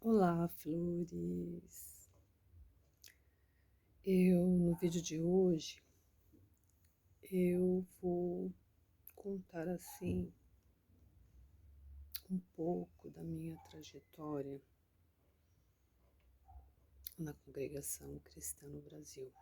Olá, flores. No vídeo de hoje, eu vou contar assim um pouco da minha trajetória na congregação cristã no Brasil.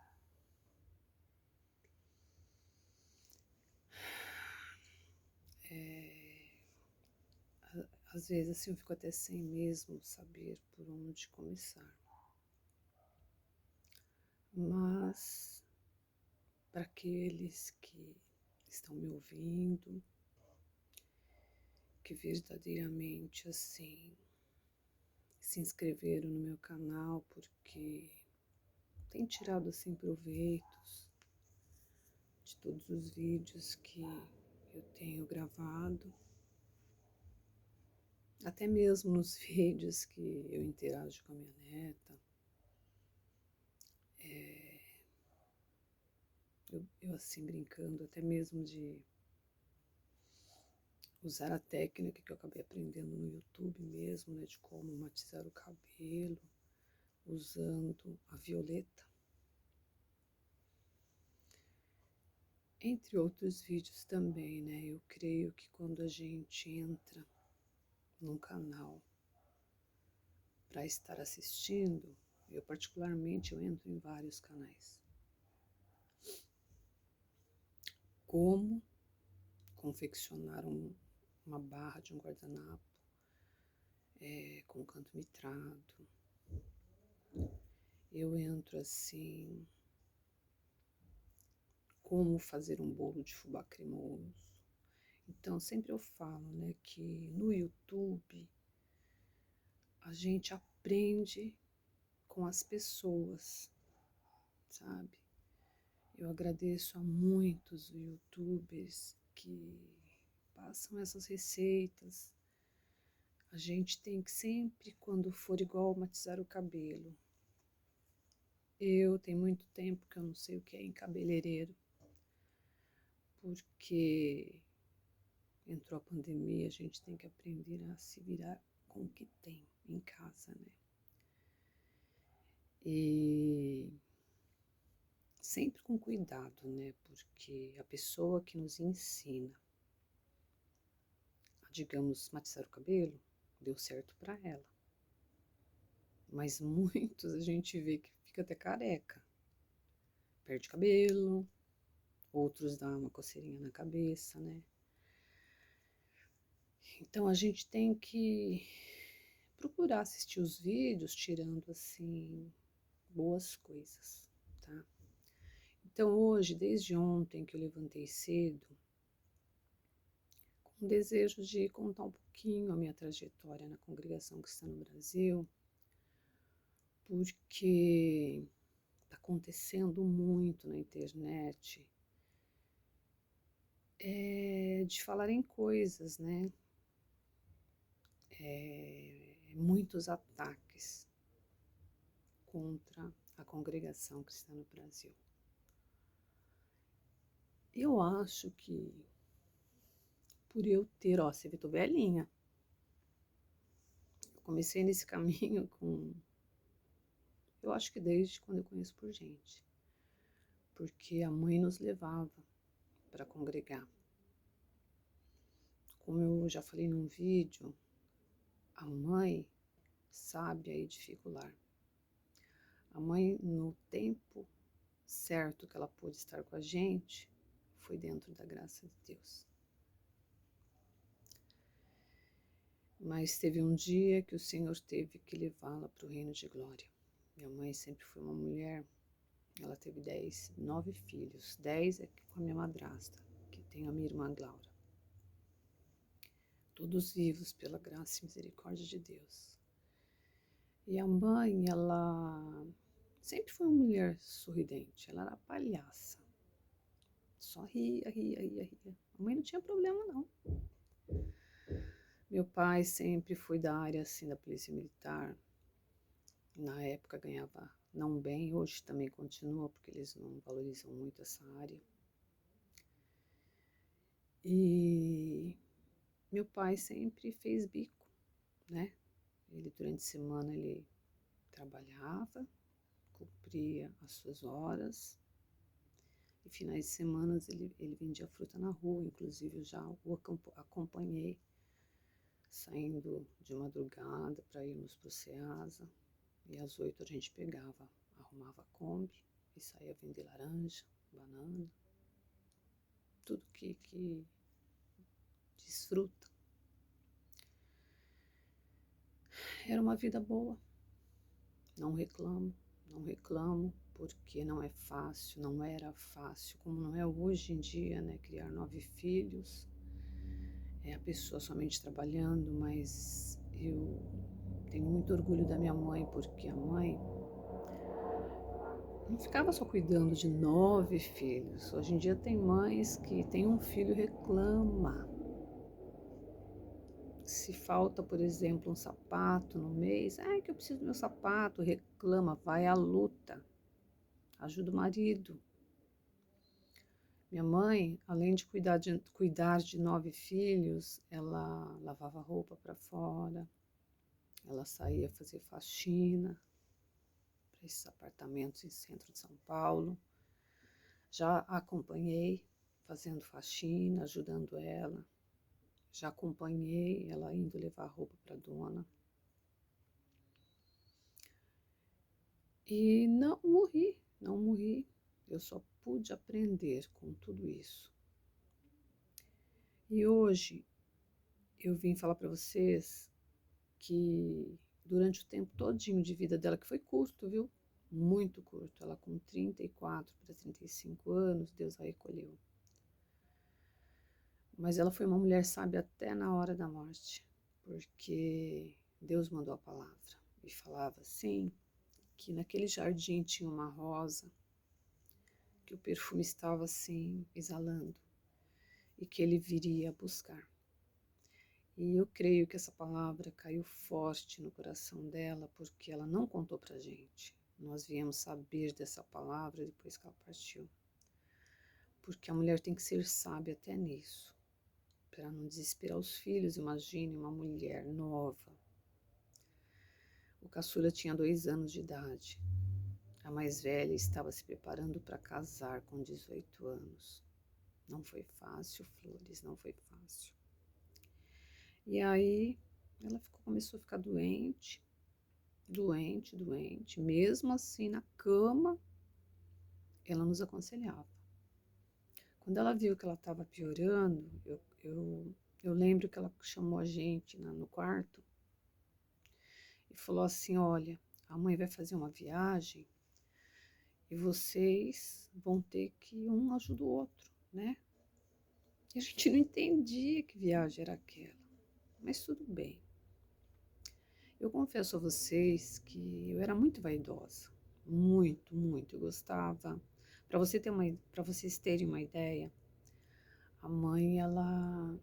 Às vezes assim eu fico até sem mesmo saber por onde começar. Mas para aqueles que estão me ouvindo, que verdadeiramente assim se inscreveram no meu canal porque tem tirado assim proveitos de todos os vídeos que eu tenho gravado, até mesmo nos vídeos que eu interajo com a minha neta. Eu assim brincando até mesmo de usar a técnica que eu acabei aprendendo no YouTube mesmo, né, de como matizar o cabelo usando a violeta. Entre outros vídeos também, né? Eu creio que quando a gente entra num canal para estar assistindo, eu particularmente eu entro em vários canais. Como confeccionar uma barra de um guardanapo com canto mitrado. Eu entro assim, como fazer um bolo de fubá cremoso. Então sempre eu falo, né, que no YouTube a gente aprende com as pessoas, sabe? Eu agradeço a muitos YouTubers que passam essas receitas. A gente tem que sempre, quando for igual matizar o cabelo. Eu tenho muito tempo que eu não sei o que é em cabeleireiro, porque entrou a pandemia, a gente tem que aprender a se virar com o que tem em casa, né? E sempre com cuidado, né? Porque a pessoa que nos ensina a, digamos, matizar o cabelo, deu certo para ela. Mas muitos a gente vê que fica até careca. Perde cabelo, outros dá uma coceirinha na cabeça, né? Então a gente tem que procurar assistir os vídeos tirando assim boas coisas, tá? Então hoje, desde ontem que eu levantei cedo, com o desejo de contar um pouquinho a minha trajetória na congregação cristã no Brasil, porque está acontecendo muito na internet de falar em coisas, né? Muitos ataques contra a congregação cristã no Brasil. Eu acho que por eu ter, ó, você vê, tô velhinha. Eu comecei nesse caminho eu acho que desde quando eu conheço por gente. Porque a mãe nos levava para congregar. Como eu já falei num vídeo, a mãe sabe a edificar o lar. A mãe, no tempo certo que ela pôde estar com a gente, foi dentro da graça de Deus. Mas teve um dia que o Senhor teve que levá-la para o reino de glória. Minha mãe sempre foi uma mulher, ela teve 9 filhos, 10 é com a minha madrasta, que tem a minha irmã Glaura. Todos vivos pela graça e misericórdia de Deus. E a mãe, ela sempre foi uma mulher sorridente, ela era palhaça. Só ria, ria, ria, ria. A mãe não tinha problema, não. Meu pai sempre foi da área, assim, da polícia militar. Na época ganhava não bem, hoje também continua, porque eles não valorizam muito essa área. E meu pai sempre fez bico, né? Ele, durante a semana ele trabalhava, cumpria as suas horas, e finais de semana ele vendia fruta na rua, inclusive eu já o acompanhei, saindo de madrugada para irmos para o Ceasa, e às 8 a gente pegava, arrumava a Kombi e saía vender laranja, banana, tudo que desfruta. Era uma vida boa, não reclamo, porque não é fácil, não era fácil, como não é hoje em dia, né, criar 9 filhos, a pessoa somente trabalhando, mas eu tenho muito orgulho da minha mãe, porque a mãe não ficava só cuidando de 9 filhos. Hoje em dia tem mães que tem um filho e reclama. Se falta, por exemplo, um sapato no mês, que eu preciso do meu sapato, reclama, vai à luta, ajuda o marido. Minha mãe, além de cuidar de 9 filhos, ela lavava roupa para fora, ela saía fazer faxina para esses apartamentos em centro de São Paulo. Já a acompanhei fazendo faxina, ajudando ela. Já acompanhei ela indo levar roupa para a dona. E não morri. Eu só pude aprender com tudo isso. E hoje eu vim falar para vocês que durante o tempo todinho de vida dela, que foi curto, viu? Muito curto. Ela com 34 para 35 anos, Deus a recolheu. Mas ela foi uma mulher sábia até na hora da morte, porque Deus mandou a palavra e falava assim, que naquele jardim tinha uma rosa, que o perfume estava assim, exalando, e que ele viria buscar. E eu creio que essa palavra caiu forte no coração dela, porque ela não contou pra gente. Nós viemos saber dessa palavra depois que ela partiu. Porque a mulher tem que ser sábia até nisso, para não desesperar os filhos. Imagine uma mulher nova. O caçula tinha 2 anos de idade. A mais velha estava se preparando para casar com 18 anos. Não foi fácil, Flores, não foi fácil. E aí ela começou a ficar doente. Mesmo assim, na cama, ela nos aconselhava. Quando ela viu que ela estava piorando, eu lembro que ela chamou a gente no quarto e falou assim, olha, a mãe vai fazer uma viagem e vocês vão ter que um ajudar o outro, né? E a gente não entendia que viagem era aquela, mas tudo bem. Eu confesso a vocês que eu era muito vaidosa, muito, eu gostava. Para vocês terem uma ideia, a mãe, ela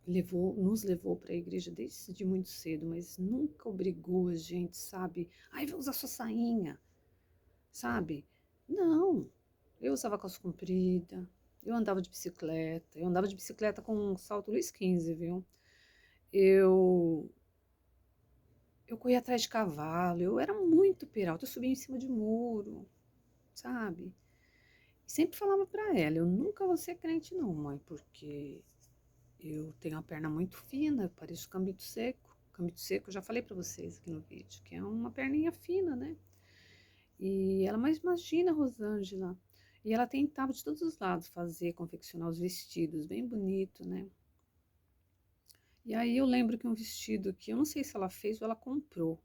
nos levou para a igreja desde muito cedo, mas nunca obrigou a gente, sabe? Ai, vai usar sua sainha, sabe? Não, eu usava calça comprida, eu andava de bicicleta com um salto Luiz XV, viu? Eu corria atrás de cavalo, eu era muito peralta, eu subia em cima de muro, sabe? E sempre falava pra ela, eu nunca vou ser crente não, mãe, porque eu tenho a perna muito fina, eu pareço cambito seco. Cambito seco, eu já falei pra vocês aqui no vídeo, que é uma perninha fina, né? E ela, mas imagina, Rosângela, e ela tentava de todos os lados fazer, confeccionar os vestidos, bem bonito, né? E aí eu lembro que um vestido que eu não sei se ela fez ou ela comprou,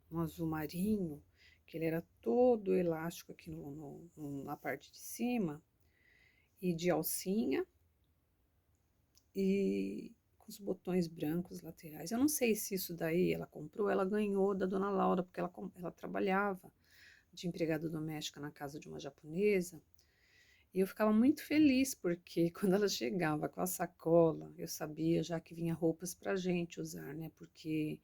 um azul marinho, que ele era todo elástico aqui na parte de cima, e de alcinha, e com os botões brancos laterais. Eu não sei se isso daí ela comprou, ela ganhou da dona Laura, porque ela trabalhava de empregada doméstica na casa de uma japonesa, e eu ficava muito feliz, porque quando ela chegava com a sacola, eu sabia já que vinha roupas pra gente usar, né? Porque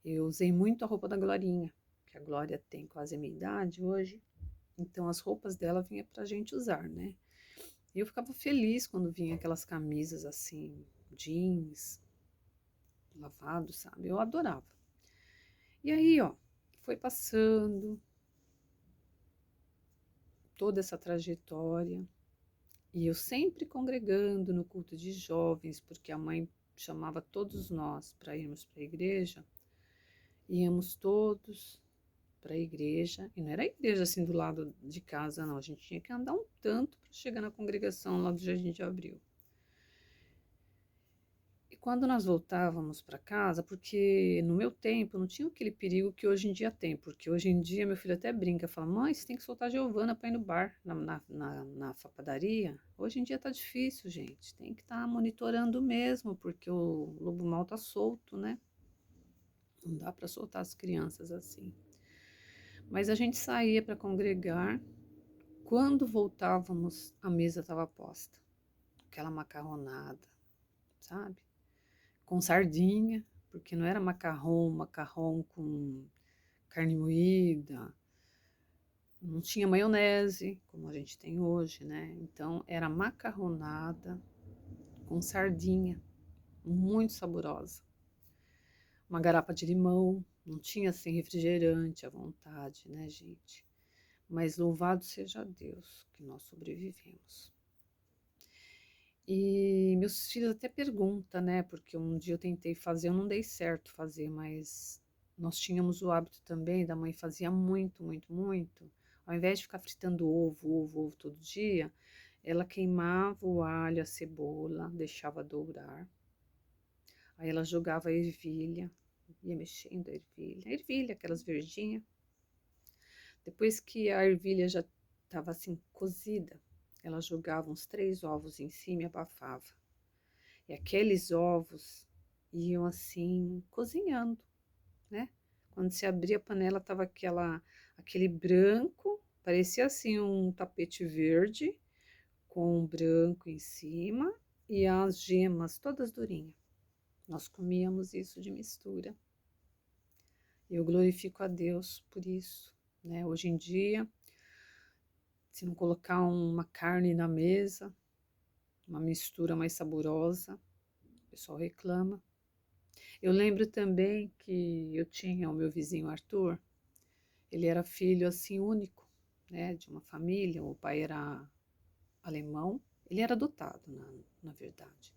eu usei muito a roupa da Glorinha, que a Glória tem quase a minha idade hoje, então as roupas dela vinha pra gente usar, né? E eu ficava feliz quando vinha aquelas camisas assim, jeans, lavado, sabe? Eu adorava. E aí, ó, foi passando toda essa trajetória, e eu sempre congregando no culto de jovens, porque a mãe chamava todos nós para irmos para a igreja, íamos todos para a igreja, e não era a igreja assim do lado de casa, não, a gente tinha que andar um tanto para chegar na congregação lá do Jardim de Abril. E quando nós voltávamos para casa, porque no meu tempo não tinha aquele perigo que hoje em dia tem, porque hoje em dia meu filho até brinca, fala, mãe, você tem que soltar a Giovana para ir no bar, na padaria. Hoje em dia tá difícil, gente, tem que estar monitorando mesmo, porque o lobo mau tá solto, né? Não dá para soltar as crianças assim. Mas a gente saía para congregar, quando voltávamos, a mesa estava posta, aquela macarronada, sabe? Com sardinha, porque não era macarrão com carne moída, não tinha maionese, como a gente tem hoje, né? Então era macarronada com sardinha, muito saborosa. Uma garapa de limão, não tinha assim refrigerante à vontade, né, gente? Mas louvado seja Deus que nós sobrevivemos. E meus filhos até perguntam, né? Porque um dia eu tentei fazer, eu não dei certo fazer, mas nós tínhamos o hábito também, da mãe fazia muito, muito, muito. Ao invés de ficar fritando ovo todo dia, ela queimava o alho, a cebola, deixava dourar. Aí ela jogava a ervilha, ia mexendo a ervilha, aquelas verdinhas. Depois que a ervilha já estava assim cozida, ela jogava uns 3 ovos em cima e abafava. E aqueles ovos iam assim cozinhando, né? Quando se abria a panela, tava aquele branco, parecia assim um tapete verde com um branco em cima e as gemas todas durinhas. Nós comíamos isso de mistura. Eu glorifico a Deus por isso, né? Hoje em dia, se não colocar uma carne na mesa, uma mistura mais saborosa, o pessoal reclama. Eu lembro também que eu tinha o meu vizinho Arthur, ele era filho assim único, né, de uma família, o pai era alemão, ele era adotado, na verdade,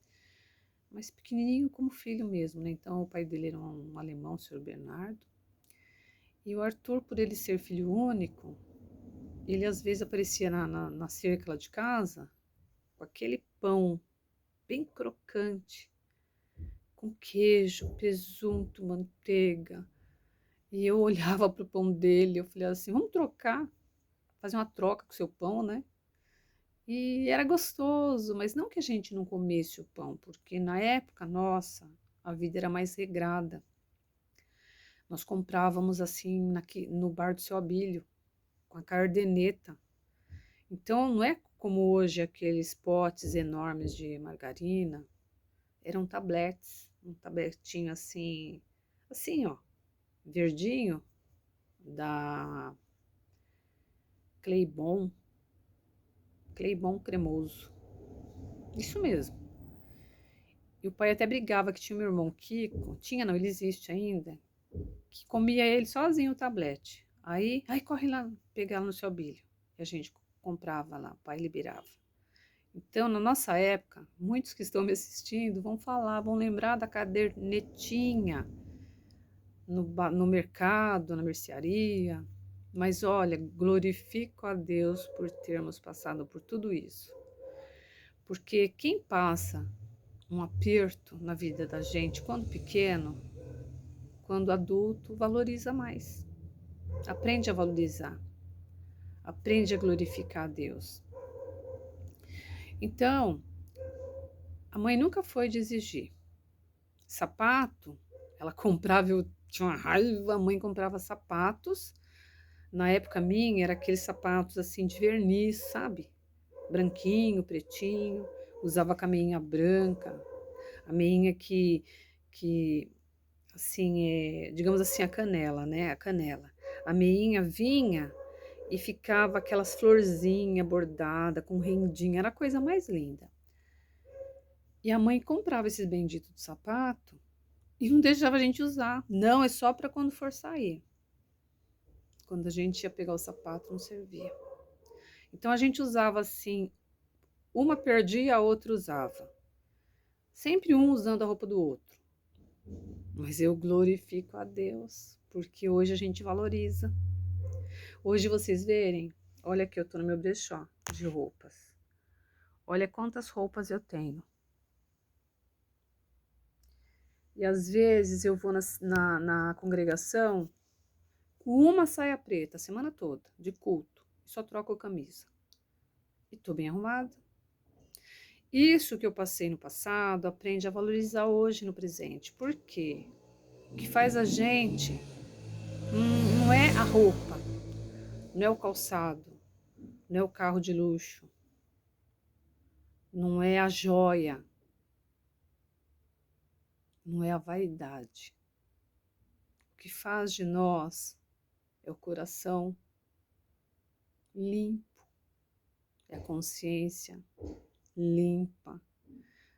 mas pequenininho como filho mesmo, né, então o pai dele era um alemão, o senhor Bernardo, e o Arthur, por ele ser filho único, ele às vezes aparecia na cerca lá de casa, com aquele pão bem crocante, com queijo, presunto, manteiga. E eu olhava para o pão dele, eu falei assim, vamos trocar, fazer uma troca com o seu pão, né? E era gostoso, mas não que a gente não comesse o pão, porque na época nossa, a vida era mais regrada. Nós comprávamos assim no bar do seu Abílio, com a cardeneta. Então não é como hoje aqueles potes enormes de margarina, eram tabletes, um tabletinho assim ó, verdinho, da Claybon cremoso. Isso mesmo. E o pai até brigava que tinha um irmão Kiko, tinha não, ele existe ainda, que comia ele sozinho o tablete. Aí corre lá pegar no seu bilho. E a gente comprava lá, o pai liberava. Então, na nossa época, muitos que estão me assistindo vão falar, vão lembrar da cadernetinha no mercado, na mercearia. Mas olha, glorifico a Deus por termos passado por tudo isso. Porque quem passa um aperto na vida da gente quando pequeno, quando adulto, valoriza mais. Aprende a valorizar. Aprende a glorificar a Deus. Então, a mãe nunca foi de exigir. Sapato, ela comprava, eu tinha uma raiva, a mãe comprava sapatos. Na época minha, era aqueles sapatos assim de verniz, sabe? Branquinho, pretinho, usava com a meinha branca, a meinha que assim, digamos assim, a canela, né? A canela. A meinha vinha e ficava aquelas florzinhas bordadas com rendinha, era a coisa mais linda. E a mãe comprava esses benditos de sapato e não deixava a gente usar. Não, é só para quando for sair. Quando a gente ia pegar o sapato, não servia. Então a gente usava assim, uma perdia, a outra usava. Sempre um usando a roupa do outro. Mas eu glorifico a Deus, porque hoje a gente valoriza. Hoje vocês verem, olha aqui, eu tô no meu brechó de roupas. Olha quantas roupas eu tenho. E às vezes eu vou na congregação com uma saia preta a semana toda, de culto, e só troco a camisa. E tô bem arrumada. Isso que eu passei no passado, aprende a valorizar hoje no presente. Por quê? O que faz a gente não é a roupa, não é o calçado, não é o carro de luxo, não é a joia, não é a vaidade. O que faz de nós é o coração limpo, é a consciência limpa,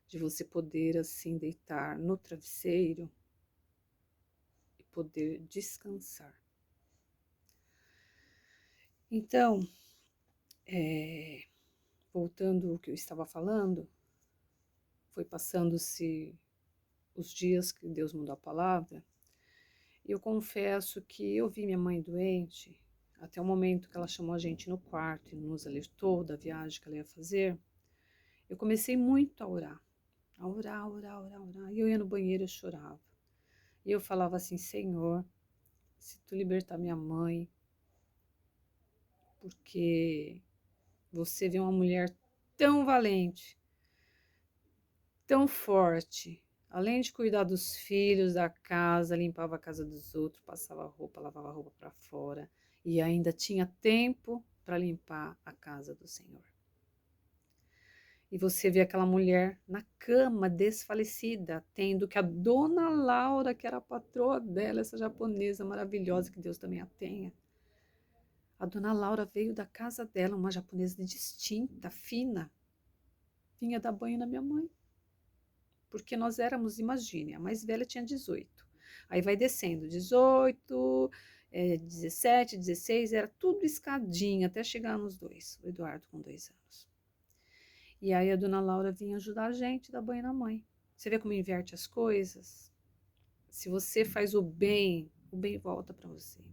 de você poder assim deitar no travesseiro e poder descansar. Então, voltando ao que eu estava falando, foi passando-se os dias que Deus mandou a palavra, e eu confesso que eu vi minha mãe doente, até o momento que ela chamou a gente no quarto e nos alertou da viagem que ela ia fazer. Eu comecei muito a orar, a orar, a orar, a orar, a orar. E eu ia no banheiro e eu chorava. E eu falava assim, Senhor, se tu libertar minha mãe, porque você vê uma mulher tão valente, tão forte, além de cuidar dos filhos, da casa, limpava a casa dos outros, passava roupa, lavava roupa para fora e ainda tinha tempo para limpar a casa do Senhor. E você vê aquela mulher na cama, desfalecida, tendo que a dona Laura, que era a patroa dela, essa japonesa maravilhosa, que Deus também a tenha. A dona Laura veio da casa dela, uma japonesa distinta, fina, vinha dar banho na minha mãe. Porque nós éramos, imagine, a mais velha tinha 18. Aí vai descendo, 18, 17, 16, era tudo escadinha, até chegar nos dois, o Eduardo com 2 anos. E aí a dona Laura vinha ajudar a gente a dar banho na mãe. Você vê como inverte as coisas? Se você faz o bem volta para você.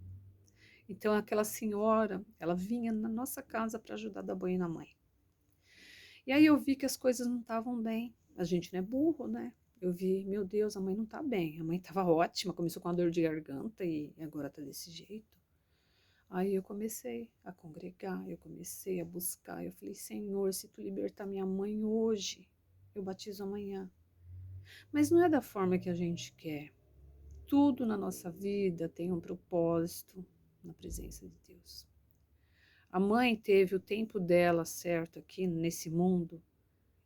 Então aquela senhora, ela vinha na nossa casa para ajudar a dar banho na mãe. E aí eu vi que as coisas não estavam bem. A gente não é burro, né? Eu vi, meu Deus, a mãe não tá bem. A mãe estava ótima, começou com uma dor de garganta e agora tá desse jeito. Aí eu comecei a congregar, eu comecei a buscar. Eu falei, Senhor, se tu libertar minha mãe hoje, eu batizo amanhã. Mas não é da forma que a gente quer. Tudo na nossa vida tem um propósito na presença de Deus. A mãe teve o tempo dela certo aqui nesse mundo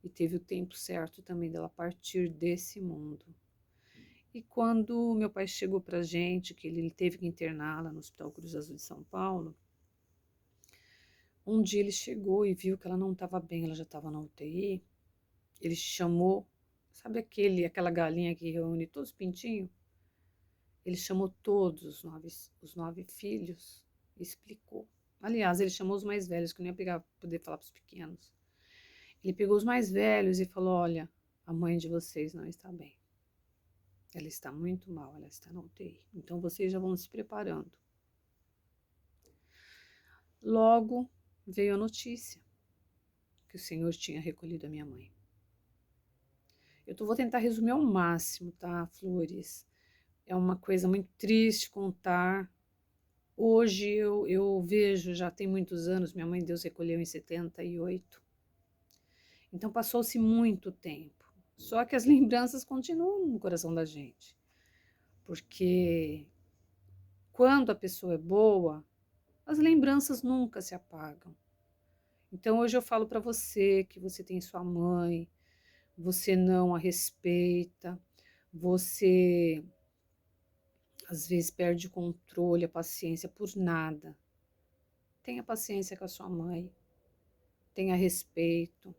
e teve o tempo certo também dela partir desse mundo. E quando meu pai chegou pra gente, que ele teve que internar lá no Hospital Cruz Azul de São Paulo, um dia ele chegou e viu que ela não estava bem, ela já estava na UTI. Ele chamou, sabe aquela galinha que reúne todos os pintinhos? Ele chamou todos os nove filhos e explicou. Aliás, ele chamou os mais velhos, que eu nem ia poder falar para os pequenos. Ele pegou os mais velhos e falou, olha, a mãe de vocês não está bem. Ela está muito mal, ela está na UTI. Então vocês já vão se preparando. Logo veio a notícia que o Senhor tinha recolhido a minha mãe. Vou tentar resumir ao máximo, tá, Flores? É uma coisa muito triste contar. Hoje eu vejo, já tem muitos anos, minha mãe Deus recolheu em 78. Então passou-se muito tempo. Só que as lembranças continuam no coração da gente. Porque quando a pessoa é boa, as lembranças nunca se apagam. Então hoje eu falo para você que você tem sua mãe, você não a respeita, você às vezes perde o controle, a paciência por nada. Tenha paciência com a sua mãe, tenha respeito,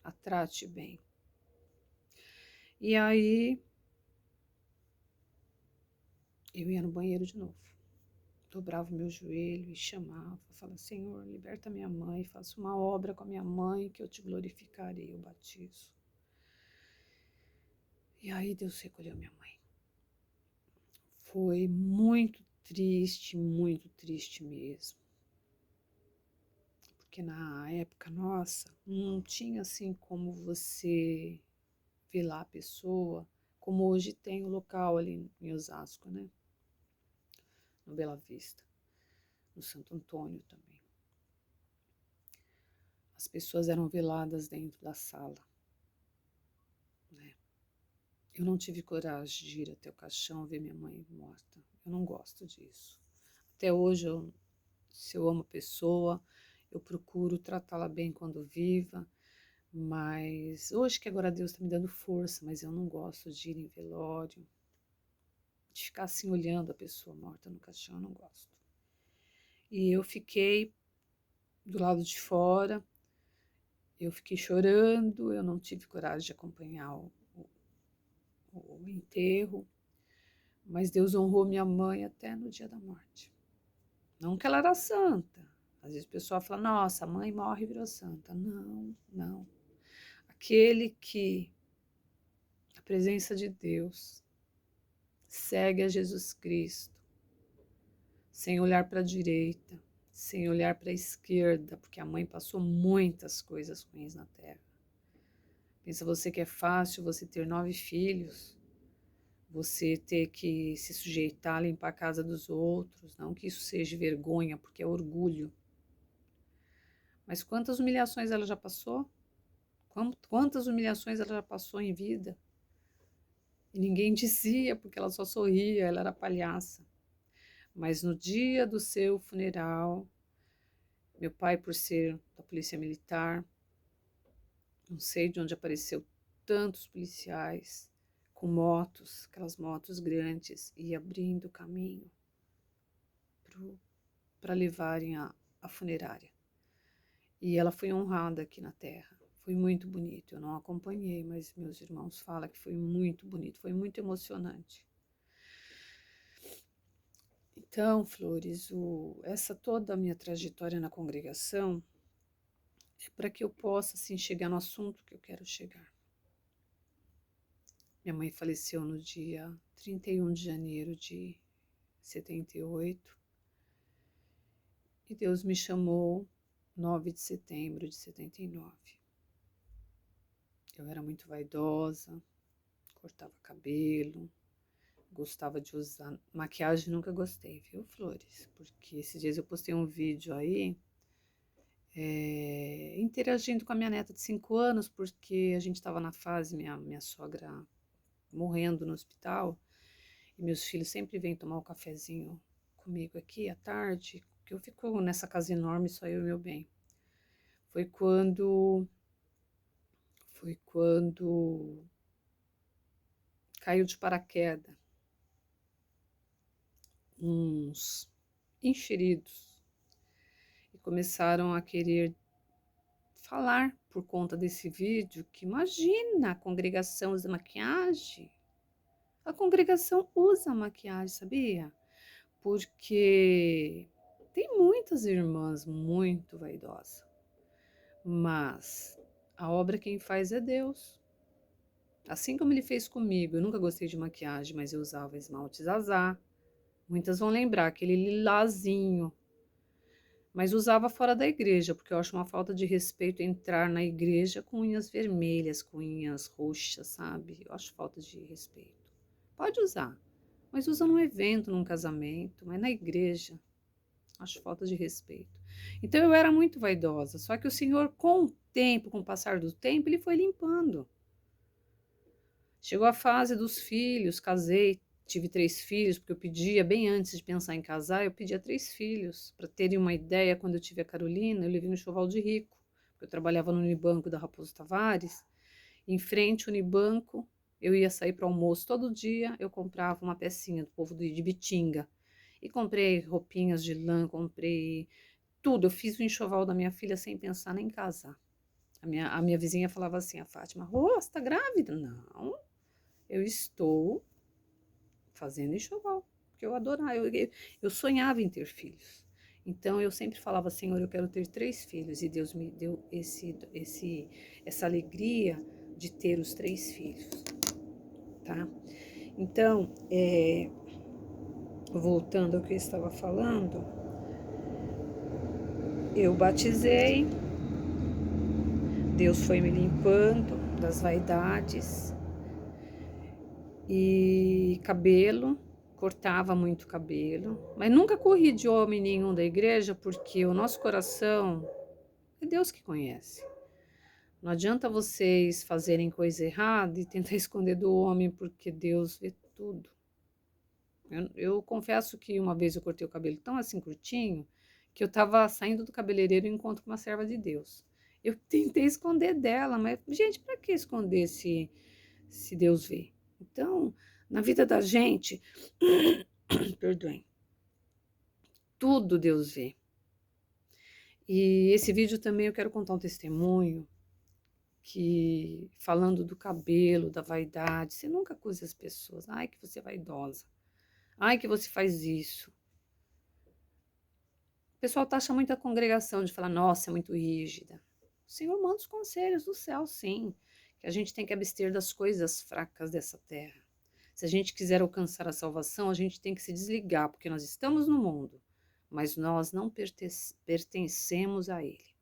a trate bem. E aí eu ia no banheiro de novo. Dobrava o meu joelho e chamava, falava, Senhor, liberta minha mãe, faça uma obra com a minha mãe que eu te glorificarei, eu batizo. E aí Deus recolheu minha mãe. Foi muito triste mesmo. Porque na época nossa, não tinha assim como você ver lá a pessoa, como hoje tem o local ali em Osasco, né? No Bela Vista, no Santo Antônio também. As pessoas eram veladas dentro da sala, né? Eu não tive coragem de ir até o caixão ver minha mãe morta. Eu não gosto disso. Até hoje, se eu amo a pessoa, eu procuro tratá-la bem quando viva. Mas hoje que agora Deus está me dando força, mas eu não gosto de ir em velório, de ficar assim olhando a pessoa morta no caixão, eu não gosto. E eu fiquei do lado de fora, eu fiquei chorando, eu não tive coragem de acompanhar o enterro, mas Deus honrou minha mãe até no dia da morte. Não que ela era santa. Às vezes o pessoal fala, nossa, a mãe morre e virou santa. Não, não. Aquele que a presença de Deus segue a Jesus Cristo, sem olhar para a direita, sem olhar para a esquerda, porque a mãe passou muitas coisas ruins na terra. Pensa você que é fácil você ter 9 filhos, você ter que se sujeitar a limpar a casa dos outros, não que isso seja vergonha, porque é orgulho. Mas quantas humilhações ela já passou? Quantas humilhações ela já passou em vida? E ninguém dizia, porque ela só sorria, ela era palhaça. Mas no dia do seu funeral, meu pai, por ser da polícia militar, não sei de onde apareceu tantos policiais com motos, aquelas motos grandes, e abrindo caminho para levarem a funerária. E ela foi honrada aqui na terra. Foi muito bonito. Eu não acompanhei, mas meus irmãos falam que foi muito bonito, foi muito emocionante. Então, Flores, essa toda a minha trajetória na congregação é para que eu possa assim, chegar no assunto que eu quero chegar. Minha mãe faleceu no dia 31 de janeiro de 78 e Deus me chamou 9 de setembro de 79. Eu era muito vaidosa, cortava cabelo, gostava de usar maquiagem, nunca gostei, viu, Flores? Porque esses dias eu postei um vídeo aí interagindo com a minha neta de 5 anos, porque a gente estava na fase, minha sogra morrendo no hospital, e meus filhos sempre vêm tomar um cafezinho comigo aqui à tarde, que eu fico nessa casa enorme, só eu e meu bem. Foi quando caiu de paraquedas uns enxeridos e começaram a querer falar por conta desse vídeo que imagina a congregação usa maquiagem. A congregação usa maquiagem, sabia? Porque tem muitas irmãs muito vaidosas, mas a obra quem faz é Deus. Assim como ele fez comigo, eu nunca gostei de maquiagem, mas eu usava esmalte Zazá. Muitas vão lembrar, aquele lilazinho. Mas usava fora da igreja, porque eu acho uma falta de respeito entrar na igreja com unhas vermelhas, com unhas roxas, sabe? Eu acho falta de respeito. Pode usar, mas usa num evento, num casamento, mas na igreja, acho falta de respeito. Então eu era muito vaidosa, só que o Senhor, com o tempo, com o passar do tempo, ele foi limpando. Chegou a fase dos filhos, casei, tive 3 filhos, porque eu pedia, bem antes de pensar em casar, eu pedia 3 filhos. Para terem uma ideia, quando eu tive a Carolina, eu levei um enxoval de rico, porque eu trabalhava no Unibanco da Raposo Tavares. Em frente ao Unibanco, eu ia sair para almoço todo dia, eu comprava uma pecinha do povo de Bitinga. E comprei roupinhas de lã, comprei tudo. Eu fiz o enxoval da minha filha sem pensar nem em casar. A minha vizinha falava assim, a Fátima, você está grávida? Não, eu estou fazendo enxoval, porque eu adorava, eu sonhava em ter filhos. Então eu sempre falava, Senhor, eu quero ter 3 filhos, e Deus me deu essa alegria de ter os 3 filhos, tá? Então, voltando ao que eu estava falando, eu batizei, Deus foi me limpando das vaidades, e cabelo, cortava muito cabelo, mas nunca corri de homem nenhum da igreja, porque o nosso coração é Deus que conhece. Não adianta vocês fazerem coisa errada e tentar esconder do homem, porque Deus vê tudo. Eu confesso que uma vez eu cortei o cabelo tão assim curtinho, que eu estava saindo do cabeleireiro e encontro com uma serva de Deus. Eu tentei esconder dela, mas, gente, para que esconder se Deus vê? Então, na vida da gente, perdoem, tudo Deus vê. E esse vídeo também eu quero contar um testemunho, que falando do cabelo, da vaidade, você nunca acuse as pessoas. Ai, que você é vaidosa. Ai, que você faz isso. O pessoal taxa muito a congregação de falar, nossa, é muito rígida. O Senhor manda os conselhos do céu, sim, que a gente tem que abster das coisas fracas dessa terra. Se a gente quiser alcançar a salvação, a gente tem que se desligar, porque nós estamos no mundo, mas nós não pertencemos a ele.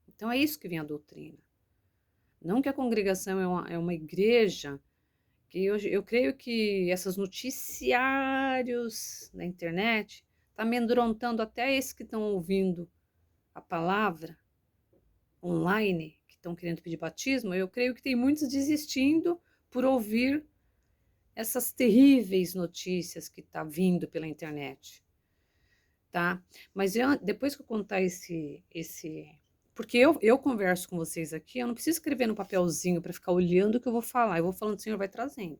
Então é isso que vem a doutrina. Não que a congregação é uma igreja, que eu creio que esses noticiários na internet tá amedrontando até esses que estão ouvindo a palavra online, que estão querendo pedir batismo. Eu creio que tem muitos desistindo por ouvir essas terríveis notícias que tá vindo pela internet, tá? Mas depois que eu contar porque eu converso com vocês aqui, eu não preciso escrever no papelzinho para ficar olhando o que eu vou falar. Eu vou falando, o Senhor vai trazendo.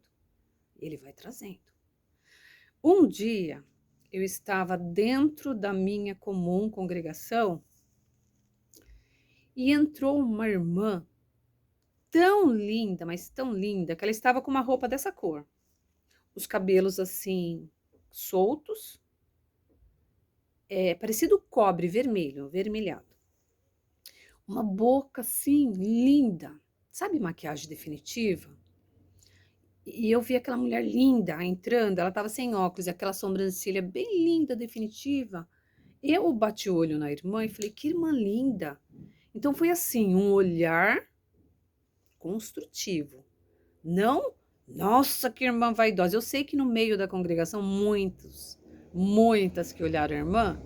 Ele vai trazendo. Um dia, eu estava dentro da minha comum congregação e entrou uma irmã tão linda, mas tão linda, que ela estava com uma roupa dessa cor. Os cabelos assim, soltos, parecido cobre vermelho, avermelhado. Uma boca assim, linda. Sabe maquiagem definitiva? E eu vi aquela mulher linda entrando, ela estava sem óculos, e aquela sobrancelha bem linda, definitiva. Eu bati o olho na irmã e falei, que irmã linda. Então foi assim, um olhar construtivo. Não, nossa, que irmã vaidosa. Eu sei que no meio da congregação, muitas que olharam a irmã,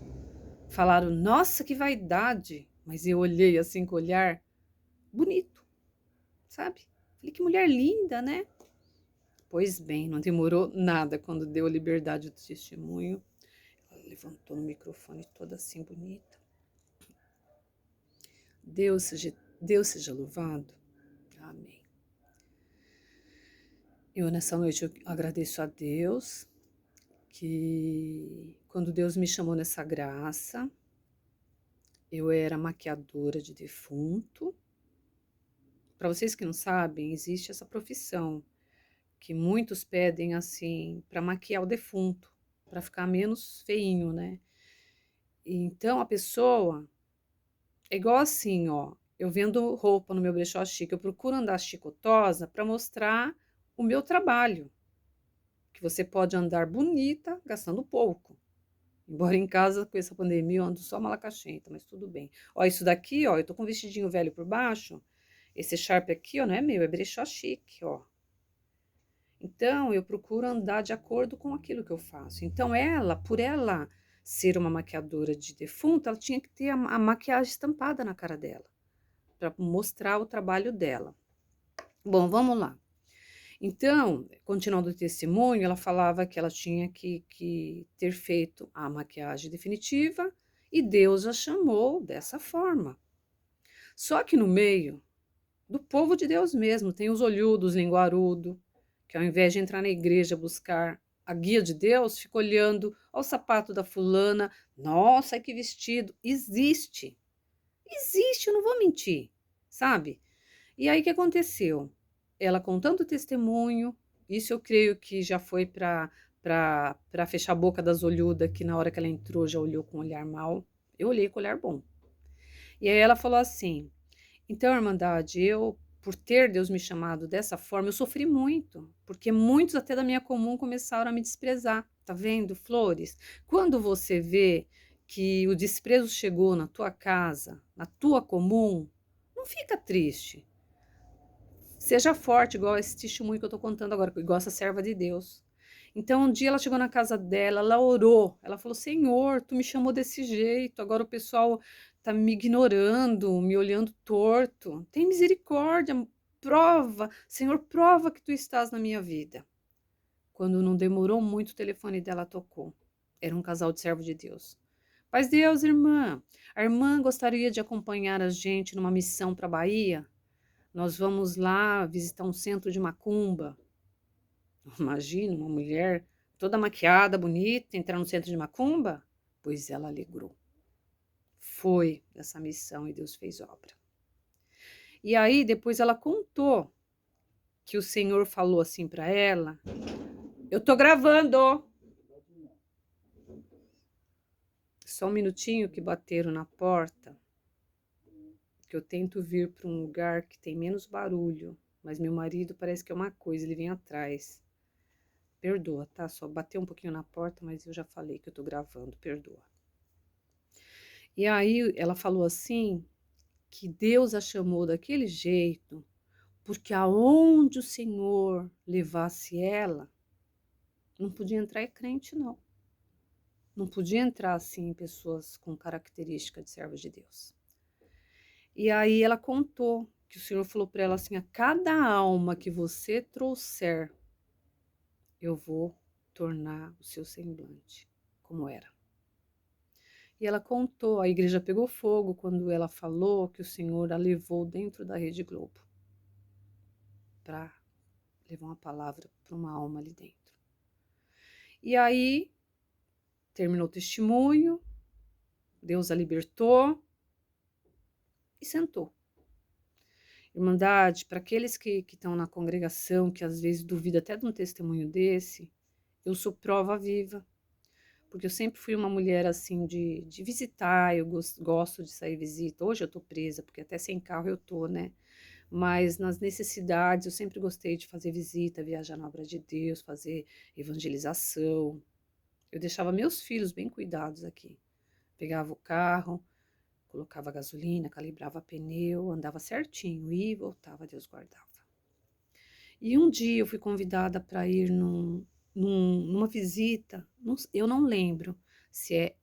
falaram, nossa, que vaidade. Mas eu olhei assim com o olhar bonito, sabe? Falei, que mulher linda, né? Pois bem, não demorou nada quando deu a liberdade do testemunho. Ela levantou no microfone toda assim bonita. Deus seja louvado. Amém. Nessa noite eu agradeço a Deus que quando Deus me chamou nessa graça, eu era maquiadora de defunto. Para vocês que não sabem, existe essa profissão que muitos pedem assim para maquiar o defunto, para ficar menos feinho, né? Então a pessoa é igual assim, ó. Eu vendo roupa no meu brechó chique, eu procuro andar chicotosa para mostrar o meu trabalho. Que você pode andar bonita gastando pouco. Embora em casa, com essa pandemia, eu ando só malacachenta, mas tudo bem. Ó, isso daqui, ó, eu tô com um vestidinho velho por baixo. Esse Sharp aqui, ó, não é meu, é brechó chique, ó. Então, eu procuro andar de acordo com aquilo que eu faço. Então, por ela ser uma maquiadora de defunto, ela tinha que ter a maquiagem estampada na cara dela, para mostrar o trabalho dela. Bom, vamos lá. Então, continuando o testemunho, ela falava que ela tinha que ter feito a maquiagem definitiva e Deus a chamou dessa forma. Só que no meio do povo de Deus mesmo, tem os olhudos, linguarudo, que ao invés de entrar na igreja buscar a guia de Deus, fica olhando ao sapato da fulana. Nossa, que vestido! Existe, eu não vou mentir, sabe? E aí o que aconteceu? Ela contando o testemunho, isso eu creio que já foi para para fechar a boca das olhudas, que na hora que ela entrou já olhou com um olhar mau. Eu olhei com olhar bom. E aí ela falou assim: então, Irmandade, eu, por ter Deus me chamado dessa forma, eu sofri muito, porque muitos até da minha comum começaram a me desprezar. Tá vendo, Flores? Quando você vê que o desprezo chegou na tua casa, na tua comum, não fica triste. Seja forte, igual esse testemunho que eu tô contando agora, igual essa serva de Deus. Então, um dia ela chegou na casa dela, ela orou, ela falou: Senhor, tu me chamou desse jeito, agora o pessoal tá me ignorando, me olhando torto. Tem misericórdia, prova, Senhor, prova que tu estás na minha vida. Quando não demorou muito, o telefone dela tocou. Era um casal de servo de Deus. Paz Deus, irmã. A irmã gostaria de acompanhar a gente numa missão para a Bahia? Nós vamos lá visitar um centro de macumba. Imagina uma mulher toda maquiada, bonita, entrar no centro de macumba? Pois ela alegrou. Foi essa missão e Deus fez obra. E aí depois ela contou que o Senhor falou assim para ela: eu tô gravando. Só um minutinho que bateram na porta, que eu tento vir para um lugar que tem menos barulho, mas meu marido parece que é uma coisa, ele vem atrás. Perdoa, tá? Só bateu um pouquinho na porta, mas eu já falei que eu tô gravando, perdoa. E aí ela falou assim, que Deus a chamou daquele jeito, porque aonde o Senhor levasse ela, não podia entrar crente, não. Não podia entrar, assim, pessoas com característica de servos de Deus. E aí ela contou que o Senhor falou para ela assim, a cada alma que você trouxer, eu vou tornar o seu semblante como era. E ela contou, a igreja pegou fogo quando ela falou que o Senhor a levou dentro da Rede Globo para levar uma palavra para uma alma ali dentro. E aí terminou o testemunho, Deus a libertou e sentou. Irmandade, para aqueles que estão na congregação, que às vezes duvidam até de um testemunho desse, eu sou prova viva. Porque eu sempre fui uma mulher assim de visitar, eu gosto de sair visita. Hoje eu tô presa, porque até sem carro eu tô, né? Mas nas necessidades eu sempre gostei de fazer visita, viajar na obra de Deus, fazer evangelização. Eu deixava meus filhos bem cuidados aqui. Pegava o carro, colocava gasolina, calibrava pneu, andava certinho, ia e voltava, Deus guardava. E um dia eu fui convidada para ir numa visita, eu não lembro se é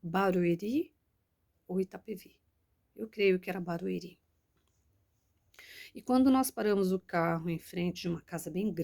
Barueri ou Itapevi. Eu creio que era Barueri. E quando nós paramos o carro em frente de uma casa bem grande,